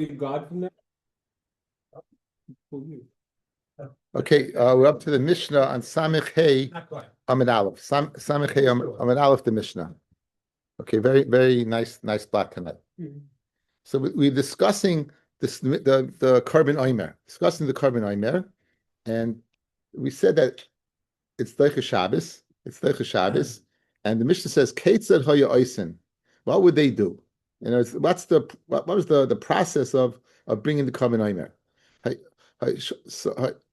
God from that? Okay, we're up to the Mishnah on Samich Hey Amid Aleph. Samich Hey Amid Aleph, the Mishnah. Okay, very, very nice block tonight. So we're discussing the carbon oimer, and we said that it's Deicha Shabbos. And the Mishnah says, "Keitzad haya oisen." What would they do? You know, what was the process of bringing the carbon oimer?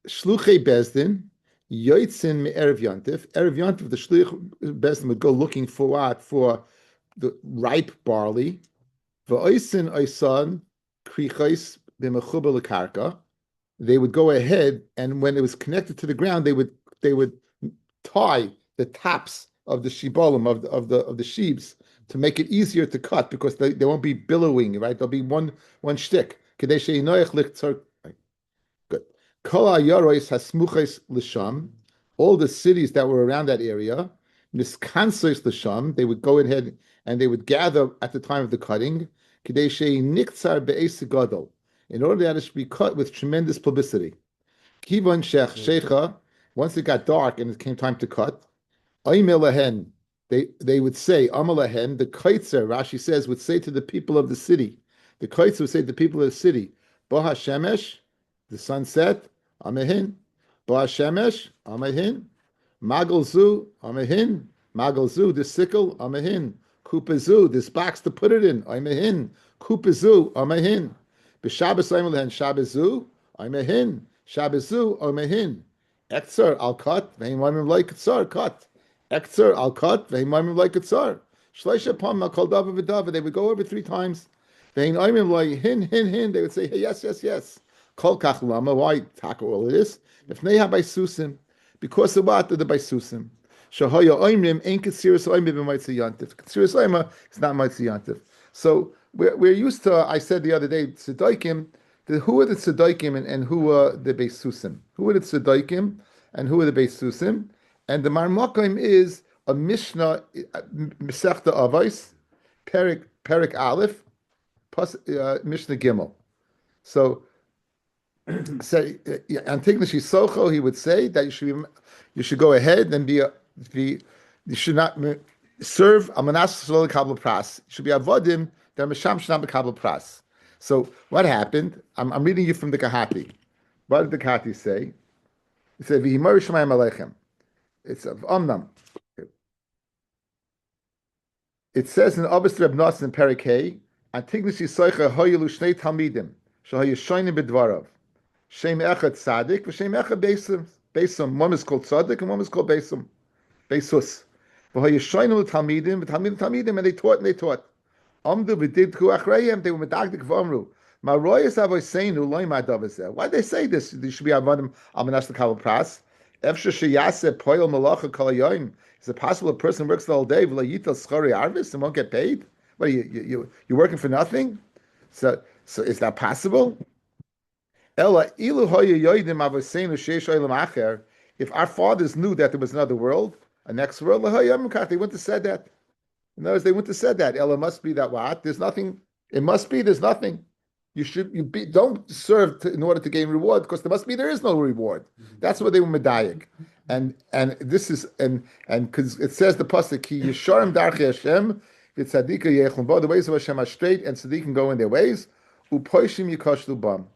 Shluchei Bezdin yoitzin me erev yontif. Erev yontif, the shluch Bezdin would go looking for what? For the ripe barley. V'oisin oisan krichos b'mechuber lekarka. They would go ahead, and when it was connected to the ground, they would tie the tops of the shibolim of the sheaves to make it easier to cut, because they won't be billowing, right? There'll be one shtick. Kedei she'inoich lichtzor. Good. Kol hayaros hasmuches l'sham. All the cities that were around that area, miskansos l'sham. They would go ahead and they would gather at the time of the cutting. Kedei she'niktzar be'es gadol. In order that it should be cut with tremendous publicity. Kivon shecha. Once it got dark and it came time to cut, Aimelahen, they would say, Amalahen, the Kaitzer, Rashi says, would say to the people of the city. The Kaitzer would say to the people of the city, Baha Shemesh, the sunset, Amehin. Baha Shemesh, Amehin. Magalzu, Amehin. Magalzu, the sickle, Amehin. Kupazu, this box to put it in, Amehin. Kupazu, Amehin. B'Shabbos Aimelahen, Shabbazu, Amehin. Shabbazu, Amehin. Ekzer al cut, ve'imamim like tzar cut. Ekzer al cut, ve'imamim like tzar. Shleisha pam al kol dava v'dava. They would go over 3 times. Ve'imamim like hin. They would say, hey, yes. Kol kach lama. Why tackle all of this? If neha by susim, because of what? The by susim. Shahaya oimrim ain't katsiris oimrim b'maitzi yantif. Katsiris oimrim is not maitzi yantif. So we're used to. I said the other day, tzedaikim. Who are the tzedaikim and who are the beis susim? Who are the tzedaikim and who are the beis susim? And the marmakim is a Mishnah, Masechta Avos, Perik Aleph, plus Mishnah Gimel. So, say Antigna Shisocho, he would say that you should go ahead and you should not serve Amanas Shalom Kabel Pras. You should be avodim that Misham Shnam Kabel Pras. So what happened? I'm reading you from the Kahati. What did the Kahati say? He said, "V'himar Shemayim Aleichem." It's of Omnam. It says in Abbas Reb Nos in Perek Hey, "Antignas Yisoicha hoyelu shnei talmidim shahoyu shoynim b'dvarav. Shem echad tzadik v'shem echad beisum. One is called tzadik and one is called beisum. Beisus. V'hoyu shoynim l'talmidim v'talmidim, and they taught. Amdu v'didku achrayim. They were medagdik v'amru. Maroyas avoseinu loy madavazeh. Why they say this? They should be avodim almanash l'kabel pras. Efshe sheyaseh poyel malacha kol hayoyim. Is it possible a person works the whole day v'layital schari arvis and won't get paid? What, you're working for nothing? So is that possible? Ella ilu hoyu yoydim avoseinu sheish olam acher. If our fathers knew that there was another world, a next world, they wouldn't have said that. In other words, they wouldn't have said that. Ella must be that what? There's nothing. It must be there's nothing. Don't serve in order to gain reward, because there is no reward. That's what they were medayik. And this is because it says the pasuk ki yesharim darchei Hashem v'tzadika yechon bo, the ways of Hashem are straight and tzaddikim go in their ways, upoishim yikashlu bam.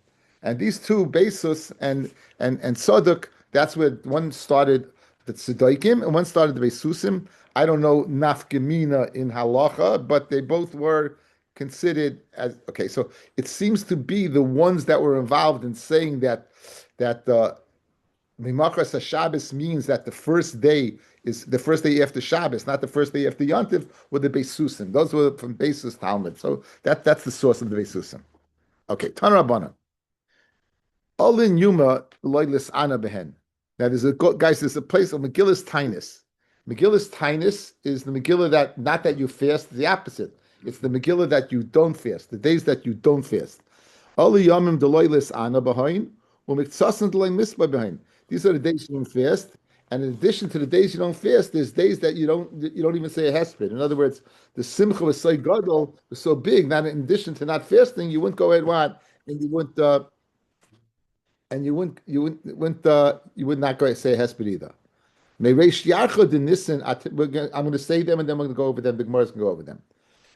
And these two, Beisus and Tzaduk, that's where one started the tzaddikim and one started the Beisusim. I don't know nafgemina in halacha, but they both were considered as okay. So it seems to be the ones that were involved in saying that the Menachos Shabbos means that the first day is the first day after Shabbos, not the first day after Yontif, with the Beisusim. Those were from Beisus Talmud. So that's the source of the Beisusim. Okay, Tan Rabbana. Olin Yuma Loylis Ana Behen. Now there's a place of Megillus Tainus. Megillus Tainus is the Megillah that not that you fast, the opposite. It's the Megillah that you don't fast, the days that you don't fast. Oli Yomim Deloylis Ana Behin, Umiksasan Deloy Misba Behin. These are the days you don't fast, And in addition to the days you don't fast, there's days that you don't even say a hesped. In other words, the simcha was so gadol, was so big that in addition to not fasting, you wouldn't go ahead what, and you would not go ahead and say a hesped either. Mereish Yarcha de Nissen, I'm going to say them and then we're going to go over them. The Gemara is going to go over them.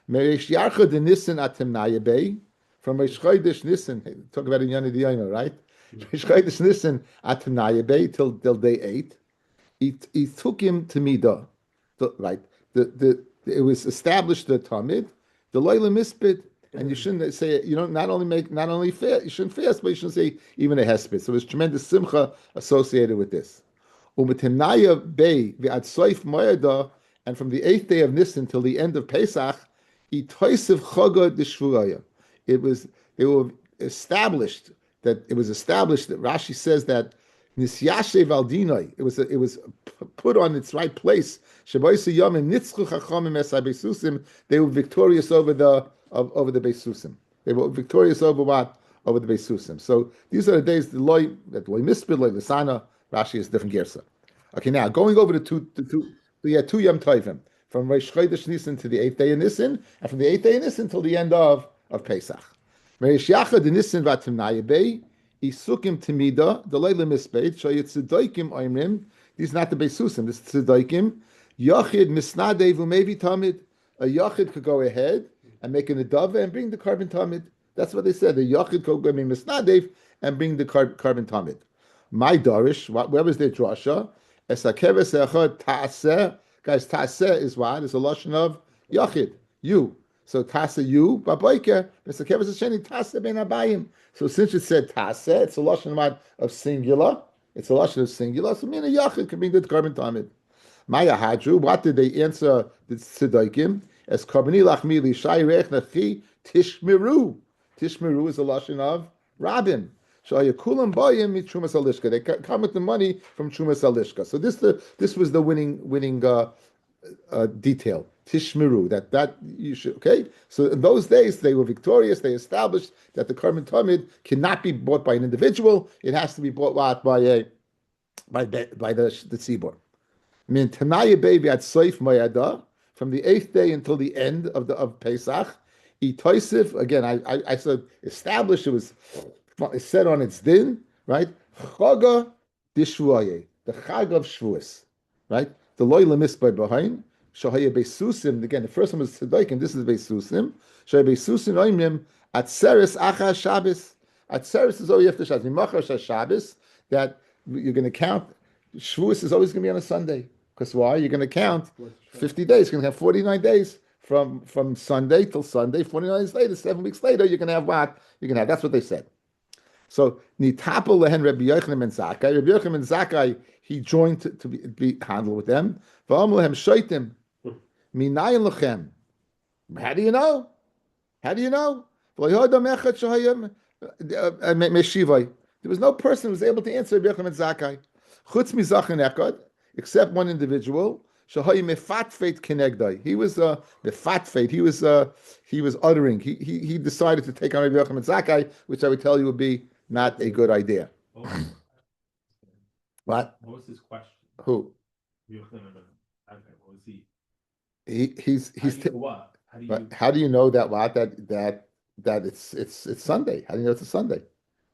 Mereish Yarcha de Nissen atemnaya bay, from Reish Chodesh Nissen. Talk about in Yana Diyana, right? Reish Chodesh Nissen atemnaya bay till day 8. He took him to Midah, right? It was established the Tamid, the Leila Mispid, and you shouldn't say not only fast, you shouldn't fast, but you shouldn't say even a hesped. So there's tremendous simcha associated with this. Umetemnaya Bay v'ad Soif Moeda, and from the 8th day of Nisan till the end of Pesach, itoisiv Chaga d'Shvuraya. They were established that Rashi says that Nisyashe Valdinoi, it was put on its right place. Shaboisa Yomim Nitzchu Chachamim Esai Besusim. They were victorious over the Besusim. They were victorious over what? Over the Besusim. So these are the days that loy mispid, loy lisana. Rashi is different gersa. Okay, now going over two Yom Tovim, from Rosh Chodesh Nisan to the 8th day of Nisan, and from the 8th day of Nisan till the end of Pesach. Mereish Yachad Nisan v'Atimnaya Bei, Isukim Timida, the Leila Mispeit, Shayit Tzedoikim Oimrim. These are not the Besusim, this is Tzedoikim. Yachid Misnadev Umevi Tamid. A Yachid could go ahead and make an Adava and bring the carbon Tamid. That's what they said. The Yachid could go and Misnadev and bring the carbon Tamid. My Darish, where was their drasha? Esakeves echad ta'aseh. Guys, ta'aseh is what? It's a lashon of Yachid, you. So ta'aseh you, babayke. Esakeves hasheni ta'aseh ben abayim. So since it said ta'aseh, it's a lashon of singular. It's a lashon of singular. So mean a Yachid can bring the carbon tamid. Maya hadru. What did they answer the tzedaikim? Es karbani lachmi shai reich nachi tishmeru. Tishmeru is a lashon of Rabin. They come with the money from Trumas Alishka. So this was the winning detail. Tishmeru, that you should, okay? So in those days they were victorious. They established that the Karban Tamid cannot be bought by an individual. It has to be bought by the tzibur. Min Tanaya baby at Soif Mayada, from the 8th day until the end of Pesach. Itoisif, again, I said established, it's said on its din, right? Chaga dishvuaye, the Chag of Shavuos, right? The loy lemis by behind. Shahaya besusim. Again, the first one was tzedaikim. This is besusim. Shahaya besusim oimrim atzeres acha Shabbos. Atzeres is always after Shabbos. Mimachar Shabbos. That you're going to count. Shavuos is always going to be on a Sunday. Because why? You're going to count 50 days. You're going to have 49 days from Sunday till Sunday. 49 days later, 7 weeks later, you're going to have what? You're going to have. That's what they said. So nitapel lehen Rabbi Yochanan and Zakkai. Rabbi Yochanan and Zakkai, he joined to be handled with them. V'amru lehem shoitim minayin lechem. How do you know? How do you know? There was no person who was able to answer Rabbi Yochanan and Zakkai. Chutz mizachin echad, except one individual. Shahayim mefatfeit kenegdai. He was mefatfeit. He was uttering. He decided to take on Rabbi Yochanan and Zakkai, which I would tell you would be not a good idea. What? What was his question? Who? What was he? He's what? How do you know that what that it's Sunday? How do you know it's a Sunday?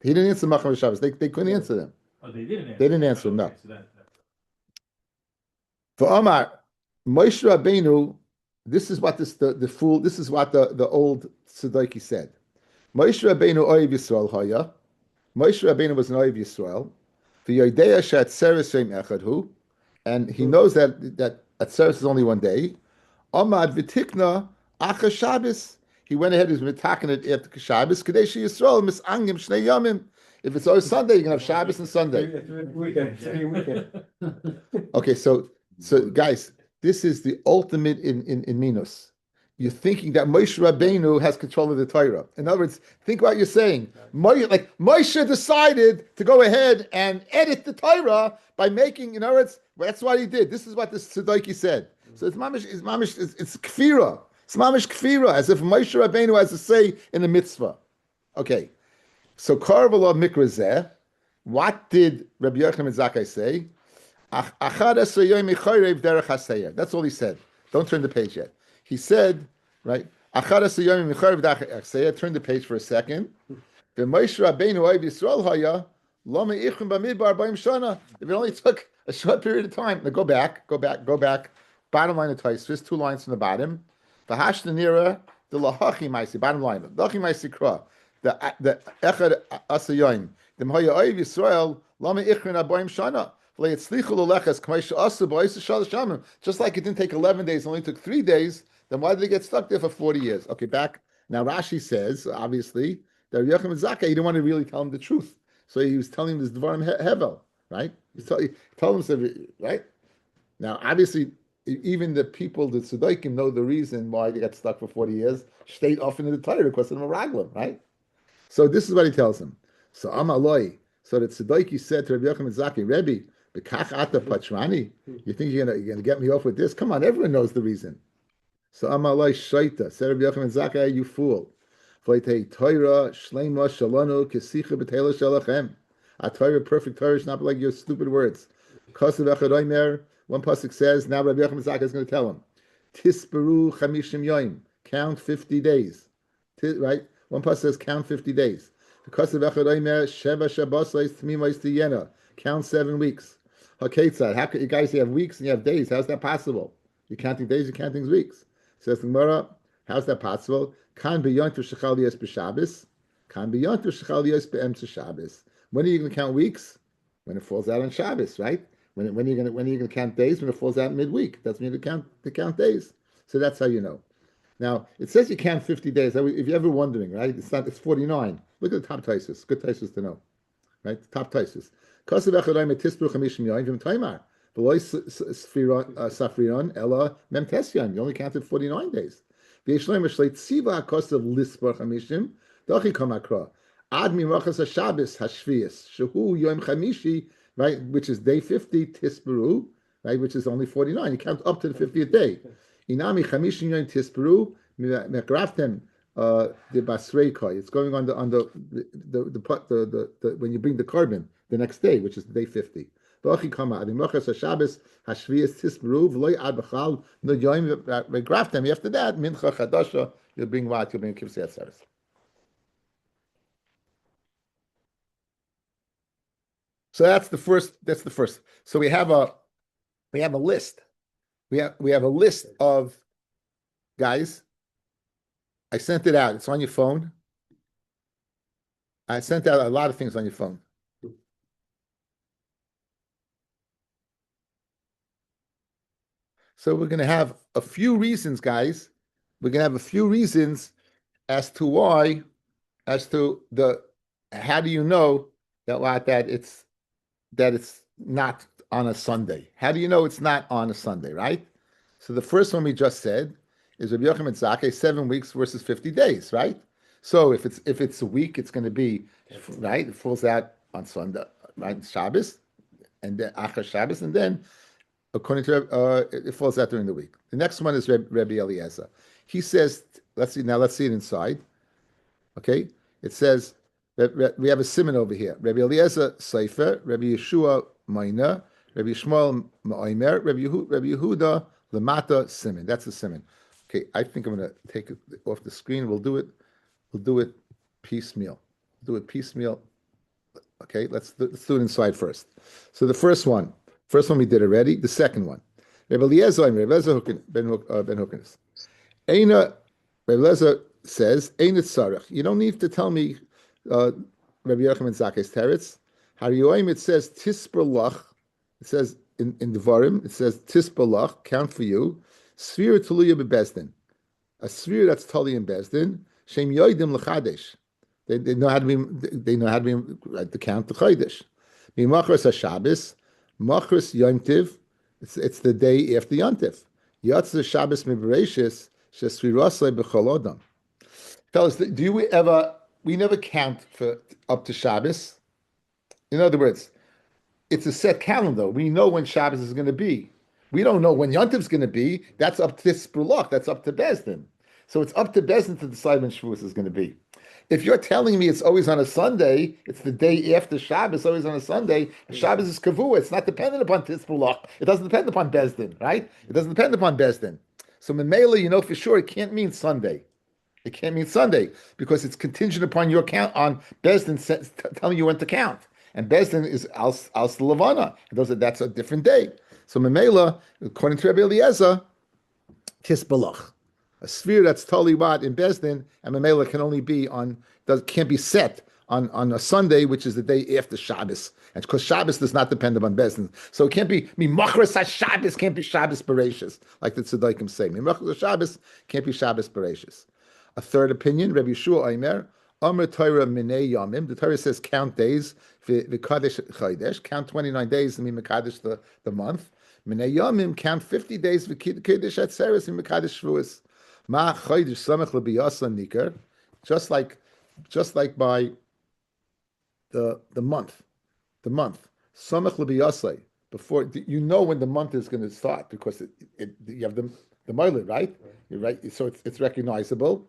He didn't answer Machar Shabbos. They couldn't answer them. Oh, they didn't answer. They didn't answer. No. Okay, so For Omar, Moshe Rabbeinu, this is what the old Tzedaki said. Moshe Rabbeinu oiv Yisrael haya. Moshe Rabbeinu was an oiv Yisrael. V'yodea she'atzeres shem echad, and he knows that atzeres is only one day. Omad v'tikna acha Shabbos. He went ahead, he was mitaking it after Shabbos. Kadesh Yisrael misangim shnei yomim. If it's always Sunday, you can have Shabbos and Sunday. Okay, so guys, this is the ultimate in minus. You're thinking that Moshe Rabbeinu has control of the Torah. In other words, think what you're saying. Moshe decided to go ahead and edit the Torah by making, in other words, that's what he did. This is what the Tzedaki said. So it's kfira. It's mamish kfira, as if Moshe Rabbeinu has a say in the mitzvah. Okay, so Karvala Mikrazeh, what did Rabbi Yochanan and Zakkai say? That's all he said. Don't turn the page yet. He said, right? Turn the page for a second. If it only took a short period of time, now go back. Bottom line of Taisvis, 2 lines from the bottom. Nira, the lahachi maisi. Bottom line, lahachi maisi kra. The echad asayoim. The mhaya oiv Yisrael lama ichrin abayim shana. Just like it didn't take 11 days, it only took 3 days, then why did they get stuck there for 40 years? Okay, back. Now Rashi says, obviously, that Rabbi Yochanan Zakkai, he didn't want to really tell him the truth. So he was telling him this Dvarim Hevel, right? He told him, right? Now, obviously, even the people, the Tzaddikim, know the reason why they got stuck for 40 years, stayed off into the Torah because of the Meraglim, right? So this is what he tells him. So Amaloi, so the Tzaddik said to Rabbi Yochanan Zakkai, Rebbe, Bekach ata pachmani? You think you're gonna get me off with this? Come on, everyone knows the reason. So Amalai Shaita, said Rabbi Yochanan Zakkai, you fool. V'itei Torah shlema shalanu kesicha b'teila shalachem. A Torah, perfect Torah, is not like your stupid words. Kasav echad oimer, one pasuk says, now Rabbi Yochanan Zakkai is going to tell him, Tisperu chamishim yoim, count 50 days. Right? One pasuk says, count 50 days. Kasav echad oimer, sheva shabbos tmimos tiyena, count 7 weeks. Haketzad, how could you guys have weeks and you have days? How's that possible? You're counting days, you're counting weeks. Says the Gemara, how's that possible? Kan b'yontu shechal yos b'Shabbos, kan b'yontu shechal yos b'emtza Shabbos. When are you going to count weeks? When it falls out on Shabbos, right? When are you going to count days? When it falls out midweek. That's when you count days. So that's how you know. Now it says you count 50 days. If you're ever wondering, right? It's 49. Look at the top Taisus. Good Taisus to know, right? Top Taisus. Kasav echadayim etisbru chamishim yoyim v'im taimar. V'loy safrion ela mem tesyon. You only counted 49 days. V'yeshloim eshleit tziva kasav lispar chamishim dachi kamakra. Ad mimachas haShabbos hashvius shehu yom chamishi, right? Which is day 50 tisperu, right? Which is only 49. You count up to the 50th day. Inami chamishim yom tisperu mekraftem the basreikoi. It's going on the when you bring the carbon the next day, which is day 50. You have to after that, mincha chadasha, you'll bring what? You'll bring kivsei atzeres. So that's the first. So we have a list. We have a list of guys. I sent it out. It's on your phone. I sent out a lot of things on your phone. So we're going to have a few reasons, guys. We're going to have a few reasons as to why, how do you know that it's not on a Sunday? How do you know it's not on a Sunday, right? So the first one we just said is Rabbi Yochanan Zakkai, 7 weeks versus 50 days, right? So if it's a week, it's going to be, right? It falls out on Sunday, right? Shabbos, and then Achar Shabbos, and then according to it falls out during the week. The next one is Rabbi Eliezer. He says, let's see it inside. Okay, it says that we have a simon over here. Rabbi Eliezer Seifer, Rabbi Yeshua Maina, Rabbi Shmuel Ma'omer, Rabbi Yehuda Lamata Simon. That's the simon. Okay, I think I'm going to take it off the screen. We'll do it piecemeal. Okay, let's do it inside first. So the first one we did already. The second one, Rabbi Eliezer ben Hukinis. Rabbi Eliezer says, "Eina tzarich." You don't need to tell me, Rabbi Yochanan Zakkai's teretz. Harioim, it says tisper lach. It says in Devarim, it says tisper lach. Count for you. Sfira tuluya bebezdin. A sfira that's tali in bezdin. Shem yoidim lechadesh. They know how to be. They know how to be to count the chaydesh. Mimachras haShabbos. Machris Yom Tiv, it's the day after Yom Tiv. Yatz Shabbos Mibereshis Shesvirasle B'Cholodam. Fellas, we never count for up to Shabbos. In other words, it's a set calendar. We know when Shabbos is going to be. We don't know when Yom Tiv is going to be. That's up to Spurloch. That's up to Bezdin. So it's up to Bezdin to decide when Shavuos is going to be. If you're telling me it's always on a Sunday, it's the day after Shabbos, always on a Sunday. Shabbos is kavua. It's not dependent upon Tispulach. It doesn't depend upon Bezdin, right? It doesn't depend upon Bezdin. So Memela, you know for sure it can't mean Sunday. It can't mean Sunday because it's contingent upon your count on Bezdin telling you when to count. And Bezdin is al Lavana. That's a different day. So Memela, according to Rabbi Eliezer, Tisbalach. A sphere that's totally what in Bezdin and Mamela can only be can't be set on a Sunday, which is the day after Shabbos. And because Shabbos does not depend upon Bezdin. So it can't be Machras Shabbos can't be Shabbos Bereshis, like the Tzaddikim say. Machras Shabbos can't be Shabbos Bereshis. A third opinion, Rabbi Yeshua Aimer, Amr Torah Minei Yamim. The Torah says count days, V'kadesh Chaydesh, count 29 days, and Mekadesh the month. Minei Yamim, count 50 days, V'kadesh Atzeres, and Mekadesh Shvuas. Ma Chaydesh Samech L'Biyasa Nikar, just like by the month, Samech L'Biyasa, before you know when the month is going to start because you have the Moilid, right? You're right, so it's recognizable.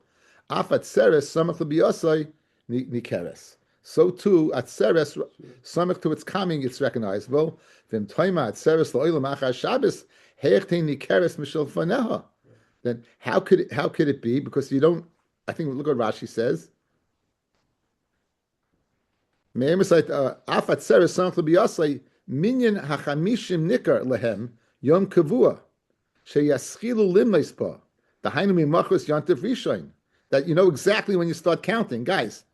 Afat Seres Samech L'Biyasa Nikeres. So too at Seres Samech to its coming, it's recognizable. V'im Toima at Seres L'Olam Achar Shabbos Heichtein Nikeres Mishel Faneha. Then how could it be? Because you don't. I think look what Rashi says. Afat Seres Samech L'Biyasa Minyan Hachamishim Nikar Lehem Yom Kavua Sheyaschilu Limleispa Dahainu Mimachos Yantiv Rishon. That you know exactly when you start counting, guys.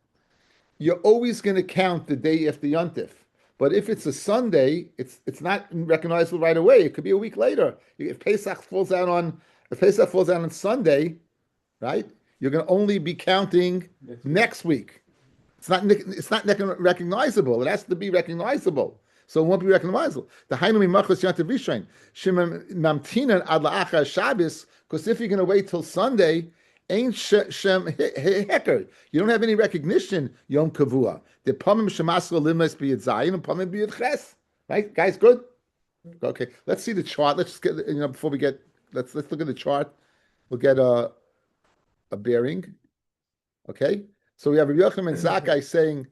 You're always going to count the day after Yontif. But if it's a Sunday, it's not recognizable right away. It could be a week later. If Pesach falls out on Sunday, right? You're going to only be counting next week. It's not recognizable. It has to be recognizable. So it won't be recognizable. The Hainumi Machos Yantiv Rishon Shimam Mamtinan Ad La'achar Shabbos. Because if you're going to wait till Sunday, ain't Shem Heker. You don't have any recognition, Yom Kavua. The Pamim Shemasra Limas B'Yid Zayin and Pamim B'Yid Ches. Right, guys, good? Okay, let's see the chart. Let's just get, before we get, let's look at the chart. We'll get a bearing. Okay, so we have Rabbi Yochanan and Zakkai saying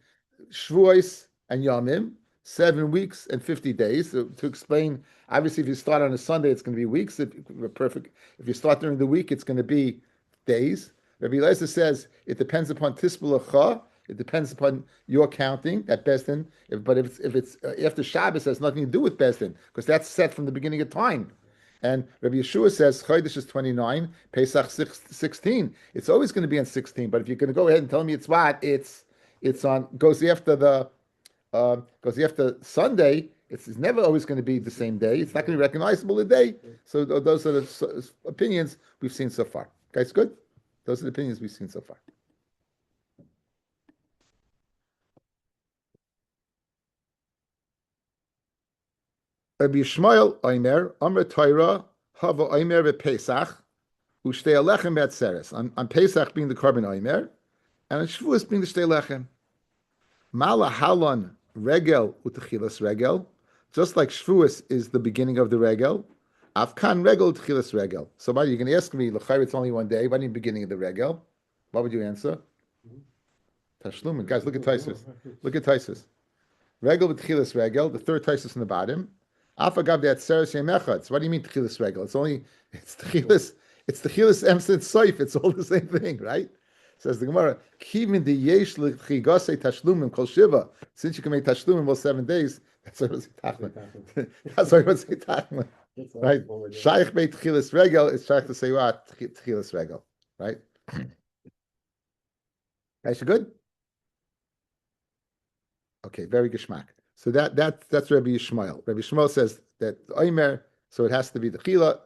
Shvuos and Yomim, 7 weeks and 50 days. So to explain, obviously, if you start on a Sunday, it's going to be weeks. If you start during the week, it's going to be days. Rabbi Eliezer says it depends upon Tispulacha. It depends upon your counting at Bezdin. But if it's after Shabbos, it has nothing to do with Bezdin because that's set from the beginning of time. And Rabbi Yeshua says Chodesh is 29, Pesach 16. It's always going to be on 16. But if you're going to go ahead and tell me it's what, it's on goes after Sunday. It's never always going to be the same day. It's not going to be recognizable a day. So those are the opinions we've seen so far. Guys, good? Those are the opinions we've seen so far. Rabbi Yishmael Omer, Omer Torah, Hava Omer bePesach, Ushtei Alechem be'Atzeres. On Pesach being the Korban Omer, and on Shavuos being the Shtei Lechem. Mala Halon Regel U'Techilas Regel, just like Shavuos is the beginning of the Regel, Afkan Regel U'Techilas Regel. So, buddy, you're going to ask me, L'chayr, it's only one day. Why the beginning of the Regel? What would you answer? Tashlumin. Guys, look at Taisus. Look at Taisus. Regel U'Techilas Regel, the third Taisus in the bottom. Afagav de Atzeres Yemechad. What do you mean Techilas Regel? It's Techilas Emset Soif. It's all the same thing, right? Says the Gemara, Kivin de Yesh L'Chigase Tashlumim Kol Shiva. Since you can make Tashlumim all 7 days, that's why I say Tachman. That's why I say Tachman. Right? Shaykh Beit Techilas Regel is Shaykh to say what? Techilas Regel. Right? Guys, you good? Okay, very geschmack. So that's Rabbi Yishmael. Rabbi Yishmael says that Omer, so it has to be the Chila.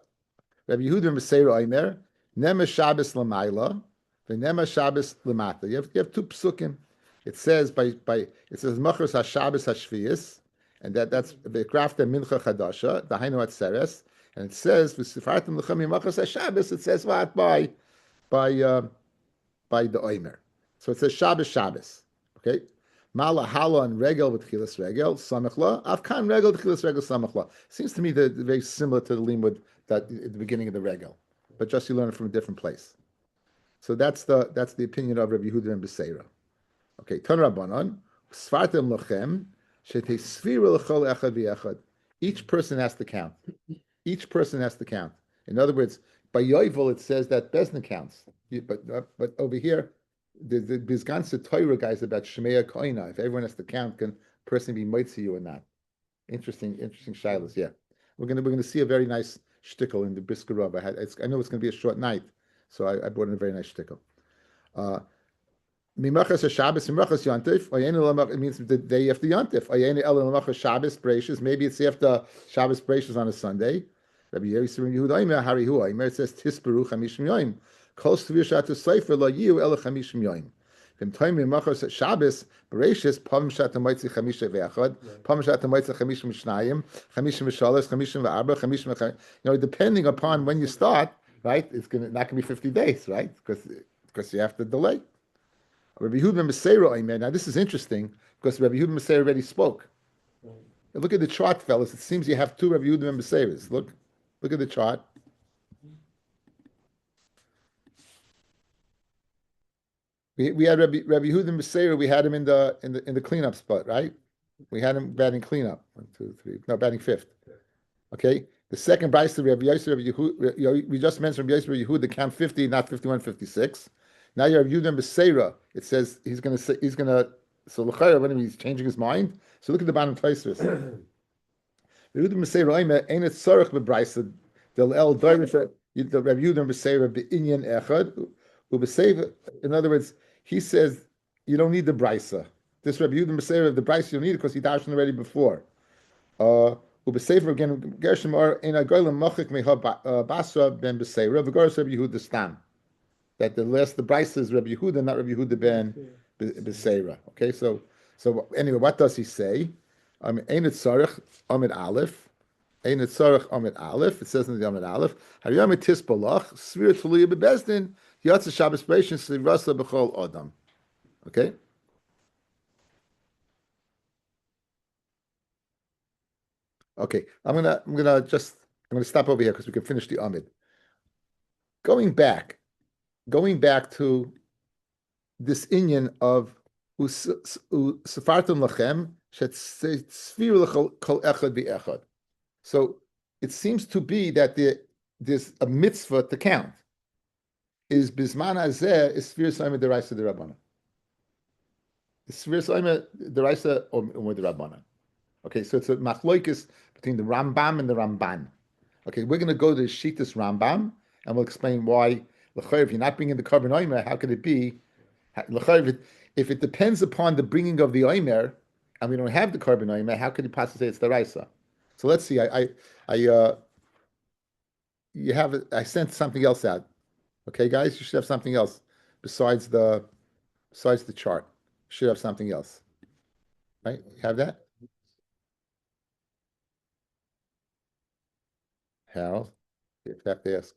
Rabbi Yehuda Meseira Omer, Nema Shabbos Lamayla, Nema Shabbos Lamata. You have two psukim. It says it says Machros HaShabbos HaShviyas, and that's the Krafta Mincha Chadasha, the Hainu Atzeres, and it says V'Sifartim L'Chami Machros HaShabbos. It says what by the Omer. So it says Shabbos. Okay. Mala hala and regel with chilas regel samachla. Afkan regel chilas regel samachla. Seems to me that very similar to the limud that at the beginning of the regel, but just you learn it from a different place. So that's the opinion of Rabbi Yehuda and Beseira. Okay, Tan Rabbanon, Svartem Lachem, Shete Svira L'chol Echad V'Echad. Each person has to count. Each person has to count. In other words, by Yovel it says that Besna counts. But over here, the Bizganse Torah guys about Shemaya Koina. If everyone has to count, can a person be mitzi you or not? Interesting shilas. Yeah, we're gonna see a very nice shtickle in the Brisker Rav. I know it's gonna be a short night, so I brought in a very nice shtickle. Menachos Shabbos, Menachos Yontif. It means the day after Yontif. Menachos Shabbos Bereishis. Maybe it's after Shabbos Bereishis on a Sunday. Rabbi Yisrael Yehuda Aimer Hari Hu Aimer. It says Tisperu Chamishim Yoim. Kol Svir Shat Sefer Lo Yiu El Chamishim Yoim. V'im Toim Menachos Shabbos Bereishis Pam Shat Moitzi Chamisha Ve'achad. Pam Shat Moitzi Chamishim Shnayim. Chamishim V'Shalos. Chamishim V'Arba. Chamishim. Depending upon when you start, right? It's not gonna be 50 days, right? Because you have to delay. Rabbi Yehuda Meseira Omer. Now this is interesting because Rabbi Yehuda Meseira already spoke. Look at the chart, fellas. It seems you have two Rabbi Yehuda Meseiras. Look at the chart. We had Rabbi Yehuda Meseira. We had him in the cleanup spot, right? We had him batting cleanup. 1, 2, 3. No, batting fifth. Okay. The second Brisa, Rabbi Yehuda. We just mentioned Rabbi Yehuda count 50, not 51, 56. Now you have Yehuda Meseira. It says he's going to. So l'chayra, when he's changing his mind. So look at the bottom Tosfos. Yehuda Meseira Omer ain't it tzarich bebraysa del el doirish the Rabbi Yehuda Meseira beinyan echad ubesev. In other words, he says you don't need the braysa. This Rabbi Yehuda Meseira, the braysa you don't need it because he dashed already before. Ubesev again Gershom or in a goyim machik meha basra ben Beseira v'goros Rabbi Yehuda stam. That the Brisa is Rabbi Yehuda, not Rabbi Yehuda ben Beseira. Okay, so anyway, what does he say? Ein et tzarich amid aleph, ein et tzarich amid aleph. It says in the amid aleph, Hariyam et tispolach svir tuluya bebezdin yatsa Shabbos bereishis slivasa b'chol adam. Okay. Okay, I'm gonna stop over here because we can finish the amid. Going back to this inyan of Sefartum Lachem Shet Svir Kol Echad V'Echad. So it seems to be that there's a mitzvah to count. Is Bizman Hazeh is Svir Soimer Deraisa Derabbanan. Is Svir Soimer Deraisa or Derabbanan. Okay, so it's a machloikis between the Rambam and the Ramban. Okay, we're going to go to the Shitas Rambam and we'll explain why. If you're not bringing the carbon oimer, how could it be? If it depends upon the bringing of the oimer, and we don't have the carbon oimer, how could you possibly say it's the raisa? So let's see. I sent something else out. Okay, guys, you should have something else besides the chart. You should have something else, right? You have that, Harold? You have to ask.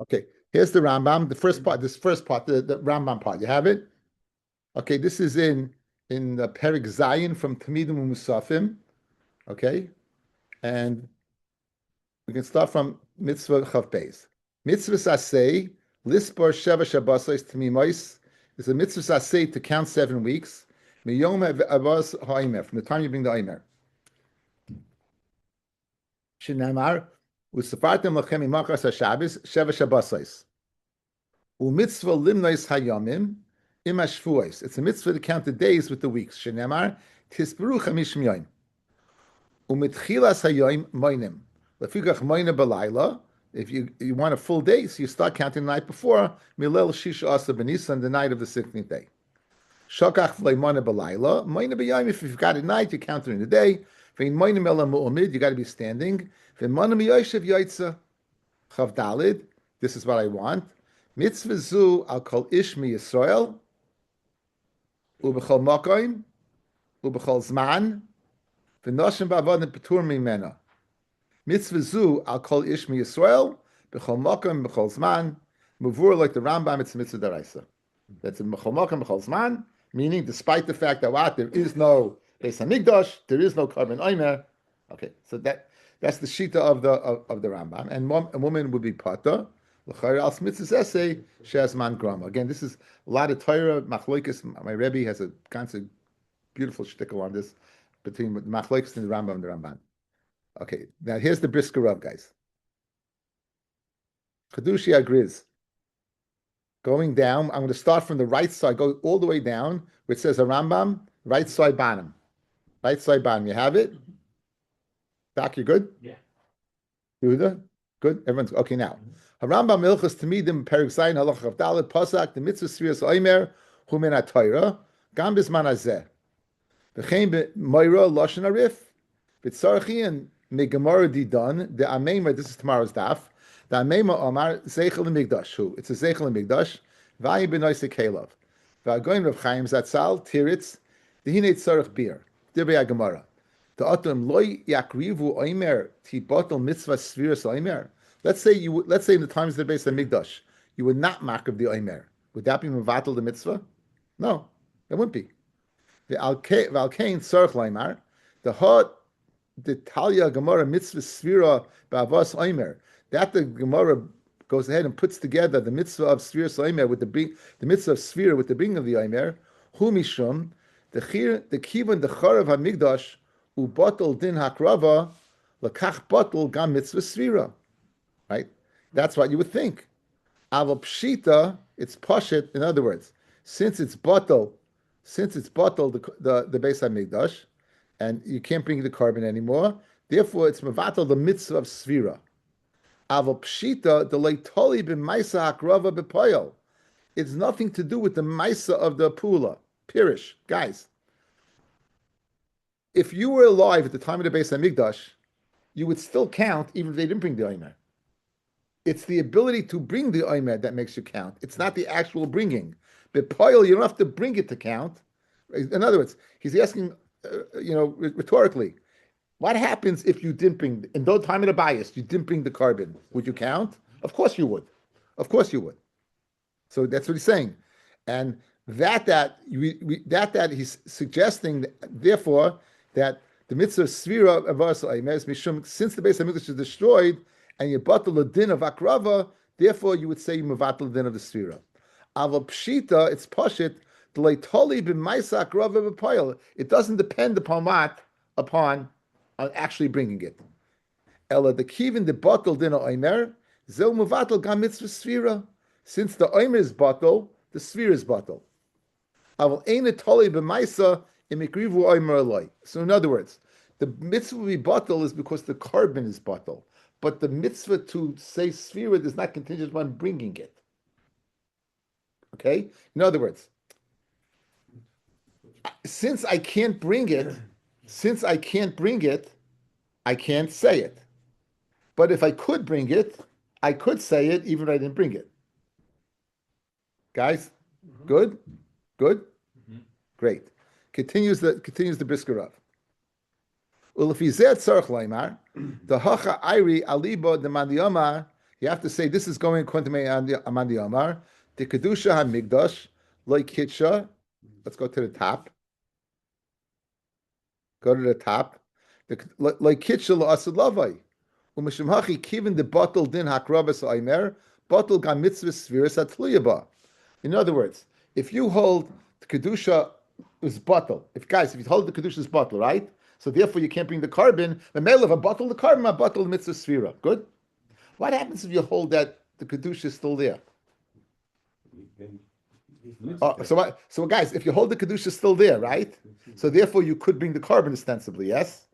Okay, here's the Rambam. The first part, the Rambam part. You have it? Okay, this is in the Perik Zayin from Tamidim Musafim. Okay, and we can start from Mitzvah Chav Beis. Mitzvah Sasei Lispor Sheva Shabbosais Tamimois is a Mitzvah Sasei to count 7 weeks. Miyom Avos Haimer, from the time you bring the Haimer. Shinamar Usafartem Lachem Imachas HaShabbos Sheva Shabbosais. Umitzvah Limnois Hayomim Imashvuos. It's a mitzvah to count the days with the weeks. Shinamar Tisperu Chamishim Yoim. Umitchilas Hayoim Moinim. Lefikach Moina Balayla. If you want a full day, so you start counting the night before, Milel Shisha Asa Benisan, the night of the 16th day. Shokach Vleimona Balayla, Moina Bayim, if you've got a night, you count during the day. Vein Moina Mela Mu'omid, you got to be standing. Vein Mona Miyoshev Yaitza, Chav Dalid, this is what I want. Mitzvah Zu Al Kol Ish Mi Yisrael, Ubechol Mokoim, Ubechol Zman, V'noshim Ba'avod Petur Mimena. Mitzvah Zu Al Kol Ish Mi Yisrael, b'chol makom b'chol zman, muvur like the Rambam, it's a mitzvah daraisa. That's a b'chol makom b'chol zman, meaning despite the fact that what, there is no Beis Hamikdash, there is no carbon oimer. Okay, so that's the shita of the Rambam, and a woman would be pata. L'chayr mitzvahs essay she'as man grama. Again, this is a lot of Torah machloikis. My Rabbi has a constant beautiful shtickle on this between the machloikis and the Rambam and the Ramban. Okay, now here's the Brisker Rav, guys. Chedushi agrees. Going down, I'm going to start from the right side, go all the way down, where it says a Rambam, right side bottom. Right side bottom. You have it? Doc, you good? Yeah. Yehuda? Good? Everyone's okay now. Harambam Milchas Tamidim Perik Zayin Halach Chav Dalet Pasak the Mitzvah Sfiras Oimer Hu Min HaTorah Gam Bizman Hazeh V'chein B'Moira Lashon Arif V'tzarchi and Megamara Didan the Ameima. This is tomorrow's daf. The Ameima Omar Zeichel Migdash. Who? It's a Zeichel Migdash. Vayi B'Noise Kelev. V'Agoyim Rav Chaim Zatzal Tiritz Dehinei Tzarich Bir Divrei HaGemara. The Atum Loi Yakrivu Oimer Tibotel Mitzvah Sfiras Oimer. Let's say in the times of the Beis Hamikdash, you would not mark the Oimer. Would that be mevatel the mitzvah? No, it wouldn't be. The Alkein Tzarich Oimer, the Hot the Talia Gemara Mitzvah Sfira Ba'avas Oimer. That the Gemara goes ahead and puts together the mitzvah of Sfiras Oimer with the mitzvah of Sfira with the bringing of the Oimer. Hu Mishum the Kivan the Charav Hamikdash uBatel Din Hakrava Lakach Batel Gam Mitzvah Sfira. Right? That's what you would think. Aval pshita, it's pashit. In other words, since it's batal the Beis Hamikdash, and you can't bring the carbon anymore, therefore it's mevatal the mitzvah of svira. Aval pshita, the leitoli b'maisa hakrava b'poyel. It's nothing to do with the maisa of the pula. Pirish, guys. If you were alive at the time of the Beis Hamikdash, you would still count even if they didn't bring the oimer. It's the ability to bring the oimer that makes you count. It's not the actual bringing. But poil, you don't have to bring it to count. In other words, he's asking, rhetorically, what happens if you didn't bring, in no time of the bias, you didn't bring the carbon? Would you count? Of course you would. Of course you would. So that's what he's saying. And that he's suggesting, therefore, that the mitzvah of svira of mishum, since the Beis Hamikdash is destroyed, and you batal the din of akrava, therefore you would say you mevatal the din of the sfira. Aval pshita, it's pashit, the leitoli b'maisa akrava b'poil. It doesn't depend upon what? Upon actually bringing it. Ella the kivin the batal din of oimer, zel mevatal gam mitzvah sfira. Since the oimer is batal, the sfira is batal. Aval ein toli b'maisa imikrivu oimer aloi. So in other words, the mitzvah will be batal is because the carbon is batal. But the mitzvah to say sfira is not contingent upon bringing it. Okay? In other words, since I can't bring it, I can't say it. But if I could bring it, I could say it even if I didn't bring it. Guys, good? Good? Great. Continues the Brisker Rav. The hacha iri alibo the mandiyamar. You have to say this is going according to mandiyamar. The kedusha hamigdash like kitcha. Let's go to the top. Go to the top. Like kitcha la'asad lavai. Umishum hachi kivin the batal din hakrabas aimer batal gam mitzvah sviras atliyaba. In other words, if you hold the kedusha is batal, if you hold the kedusha is batal, right? So therefore, you can't bring the carbon. The male of a bottle, the carbon, a bottle, the mitzvah sfira. Good. What happens if you hold that the kedusha is still there? So guys, if you hold the kedusha still there, right? So therefore, you could bring the carbon ostensibly, yes.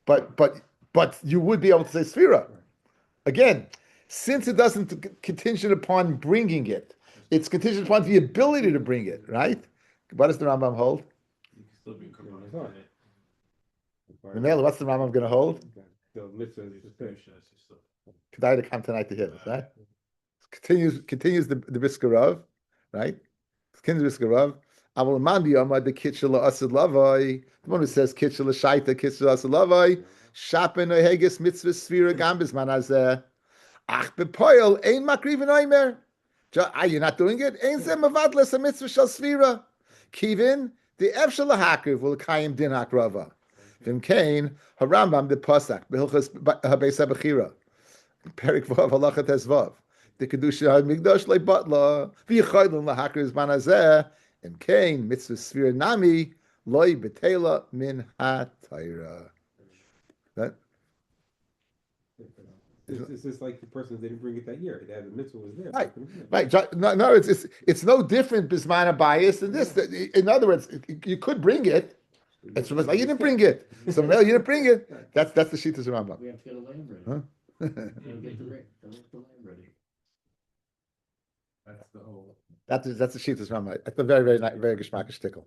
But you would be able to say sfira. Again, since it doesn't contingent upon bringing it, it's contingent upon the ability to bring it, right? What does the Rambam hold? You can still bring carbon in it. Remember, what's the Rambam going to hold? Kedai to come tonight to hear this, right? Continues the Brisker Rav, right? Continues the Brisker Rav. Aval mandi amad the kitchel asad lavai. The one who says kitchel shaita kitchel asad lavai. Shapen ohegis mitzvah sfira gambis manazeh. Ach bepoil ein makriven oimer. You're not doing it. Ein zeh mavadles a mitzvah shel svira. Kivin the efshel lahakriv will kayim din hakrava. Vim kain harambam the pasak behilchas habeis habechira. Perik vav halacha tesvav. The kedusha hamigdash lebatla v'yichaydon lahakriv zmanazeh. And kain mitzvah svira nami loy betela min ha-tayra. That. It's just like the person didn't bring it that year. They had the mitzvah was there. Right. No, it's no different bismana bias than this. In other words, you could bring it. It's like you didn't bring it. So no, you didn't bring it. That's the Shittas Rambam. We have to get a lamb ready. Huh? Get the lamb ready. That's the whole. That's the Shittas Rambam. It's a very, very, very geschmackish tickle.